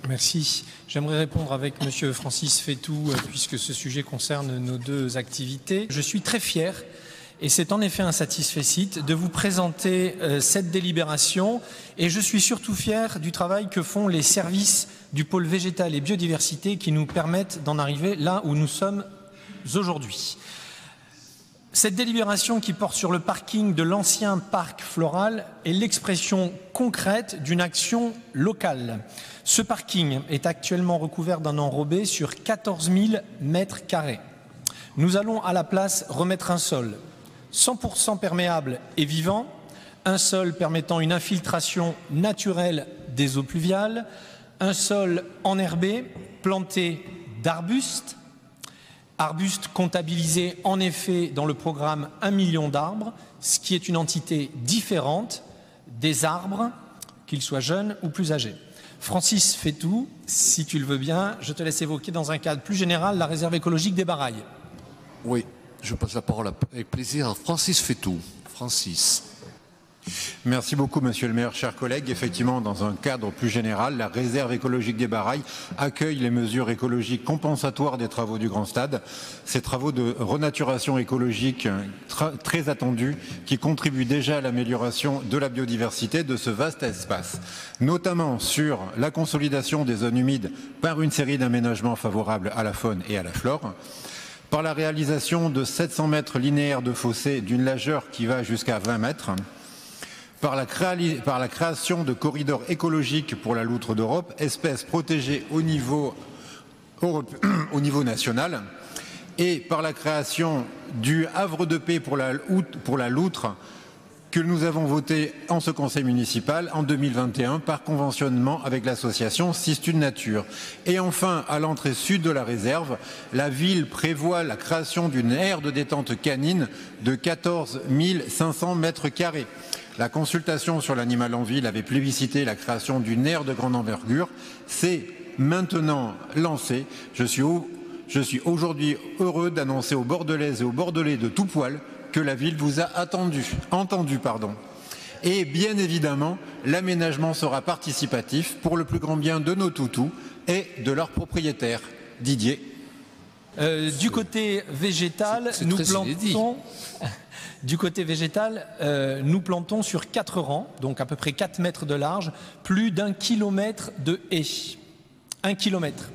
Merci. J'aimerais répondre avec Monsieur Francis Fétou, puisque ce sujet concerne nos deux activités. Je suis très fier, et c'est en effet un satisfecit, de vous présenter cette délibération, et je suis surtout fier du travail que font les services du pôle végétal et biodiversité qui nous permettent d'en arriver là où nous sommes aujourd'hui. Cette délibération qui porte sur le parking de l'ancien parc floral est l'expression concrète d'une action locale. Ce parking est actuellement recouvert d'un enrobé sur 14 000 mètres carrés. Nous allons à la place remettre un sol 100% perméable et vivant, un sol permettant une infiltration naturelle des eaux pluviales, un sol enherbé, planté d'arbustes, arbustes comptabilisés en effet dans le programme 1 million d'arbres, ce qui est une entité différente des arbres, qu'ils soient jeunes ou plus âgés. Francis Fétou, si tu le veux bien, je te laisse évoquer dans un cadre plus général la réserve écologique des Barailles. Oui, je passe la parole avec plaisir à Francis Fétou. Francis. Merci beaucoup, Monsieur le maire, chers collègues. Effectivement, dans un cadre plus général, la réserve écologique des Barailles accueille les mesures écologiques compensatoires des travaux du Grand Stade. Ces travaux de renaturation écologique très attendus qui contribuent déjà à l'amélioration de la biodiversité de ce vaste espace, notamment sur la consolidation des zones humides par une série d'aménagements favorables à la faune et à la flore, par la réalisation de 700 mètres linéaires de fossés d'une largeur qui va jusqu'à 20 mètres, par la création de corridors écologiques pour la loutre d'Europe, espèce protégée au niveau national, et par la création du havre de paix pour la loutre que nous avons voté en ce conseil municipal en 2021 par conventionnement avec l'association Sistune Nature. Et enfin, à l'entrée sud de la réserve, la ville prévoit la création d'une aire de détente canine de 14 500 mètres carrés. La consultation sur l'animal en ville avait plébiscité la création d'une aire de grande envergure. C'est maintenant lancé. Je suis aujourd'hui heureux d'annoncer aux Bordelaises et aux Bordelais de tout poil que la ville vous a entendu. Et bien évidemment, l'aménagement sera participatif pour le plus grand bien de nos toutous et de leurs propriétaires. Didier. Du côté végétal, nous plantons... Du côté végétal, nous plantons sur 4 rangs, donc à peu près 4 mètres de large, plus d'1 kilomètre de haies. 1 kilomètre.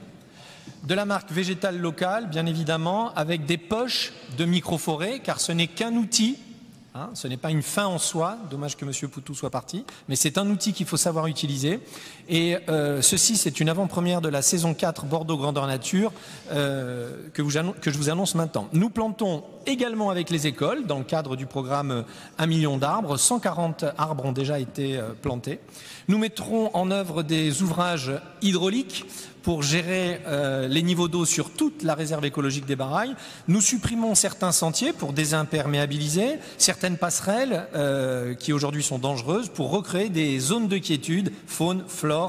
De la marque végétale locale, bien évidemment, avec des poches de microforêt, car ce n'est qu'un outil, hein, ce n'est pas une fin en soi, dommage que M. Poutou soit parti, mais c'est un outil qu'il faut savoir utiliser. Et ceci, c'est une avant-première de la saison 4 Bordeaux Grandeur Nature que je vous annonce maintenant. Nous plantons également avec les écoles, dans le cadre du programme 1 million d'arbres. 140 arbres ont déjà été plantés. Nous mettrons en œuvre des ouvrages hydrauliques pour gérer les niveaux d'eau sur toute la réserve écologique des Barailles. Nous supprimons certains sentiers pour désimperméabiliser, certaines passerelles qui aujourd'hui sont dangereuses pour recréer des zones de quiétude, faune, flore.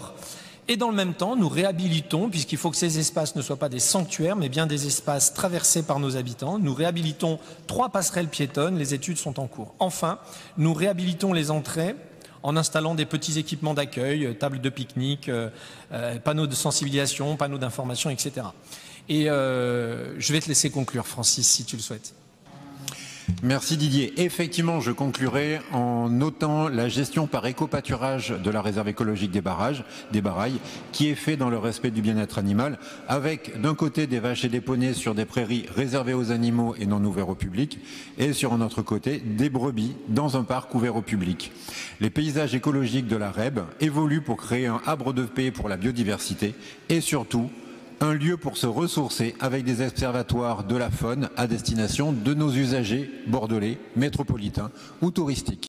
Et dans le même temps, nous réhabilitons, puisqu'il faut que ces espaces ne soient pas des sanctuaires, mais bien des espaces traversés par nos habitants. Nous réhabilitons 3 passerelles piétonnes, les études sont en cours. Enfin, nous réhabilitons les entrées en installant des petits équipements d'accueil, tables de pique-nique, panneaux de sensibilisation, panneaux d'information, etc. Et je vais te laisser conclure, Francis, si tu le souhaites. Merci Didier. Effectivement, je conclurai en notant la gestion par éco-pâturage de la réserve écologique des Barailles, qui est fait dans le respect du bien-être animal, avec d'un côté des vaches et des poneys sur des prairies réservées aux animaux et non ouvertes au public, et sur un autre côté des brebis dans un parc ouvert au public. Les paysages écologiques de la REB évoluent pour créer un havre de paix pour la biodiversité et surtout un lieu pour se ressourcer avec des observatoires de la faune à destination de nos usagers bordelais, métropolitains ou touristiques.